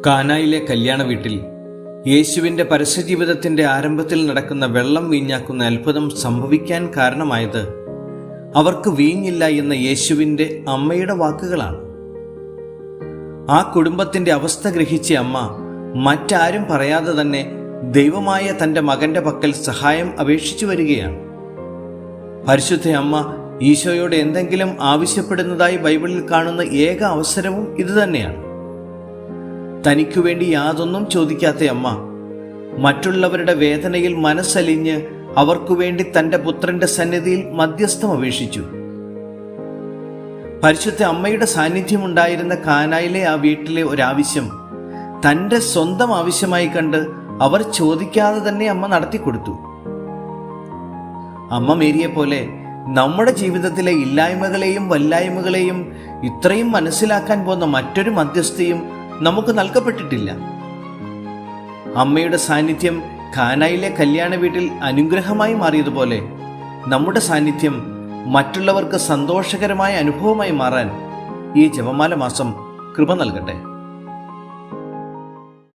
കാനായിലെ കല്യാണ വീട്ടിൽ യേശുവിൻ്റെ പരസ്യജീവിതത്തിൻ്റെ ആരംഭത്തിൽ നടക്കുന്ന വെള്ളം വീഞ്ഞാക്കുന്ന അത്ഭുതം സംഭവിക്കാൻ കാരണമായത് അവർക്ക് വീഞ്ഞില്ല എന്ന യേശുവിൻ്റെ അമ്മയുടെ വാക്കുകളാണ്. ആ കുടുംബത്തിൻ്റെ അവസ്ഥ ഗ്രഹിച്ച അമ്മ മറ്റാരും പറയാതെ തന്നെ ദൈവമായ തൻ്റെ മകൻ്റെ പക്കൽ സഹായം അപേക്ഷിച്ചു വരികയാണ്. പരിശുദ്ധ അമ്മ ഈശോയോട് എന്തെങ്കിലും ആവശ്യപ്പെടുന്നതായി ബൈബിളിൽ കാണുന്ന ഏക അവസരവും ഇതുതന്നെയാണ്. തനിക്കു വേണ്ടി യാതൊന്നും ചോദിക്കാത്ത അമ്മ മറ്റുള്ളവരുടെ വേദനയിൽ മനസ്സലിഞ്ഞ് അവർക്കു വേണ്ടി തൻ്റെ പുത്രന്റെ സന്നിധിയിൽ മധ്യസ്ഥം അപേക്ഷിച്ചു. പരിശുദ്ധ അമ്മയുടെ സാന്നിധ്യമുണ്ടായിരുന്ന കാനായിലെ ആ വീട്ടിലെ ഒരാവശ്യം തൻ്റെ സ്വന്തം ആവശ്യമായി കണ്ട് അവർ ചോദിക്കാതെ തന്നെ അമ്മ നടത്തിക്കൊടുത്തു. അമ്മ മേരിയെ പോലെ നമ്മുടെ ജീവിതത്തിലെ ഇല്ലായ്മകളെയും വല്ലായ്മകളെയും ഇത്രയും മനസ്സിലാക്കാൻ പോകുന്ന മറ്റൊരു മധ്യസ്ഥയും നമുക്ക് നൽകപ്പെട്ടിട്ടില്ല. അമ്മയുടെ സാന്നിധ്യം കാനായിലെ കല്യാണ വീട്ടിൽ അനുഗ്രഹമായി മാറിയതുപോലെ നമ്മുടെ സാന്നിധ്യം മറ്റുള്ളവർക്ക് സന്തോഷകരമായ അനുഭവമായി മാറാൻ ഈ ജപമാല മാസം കൃപ നൽകട്ടെ.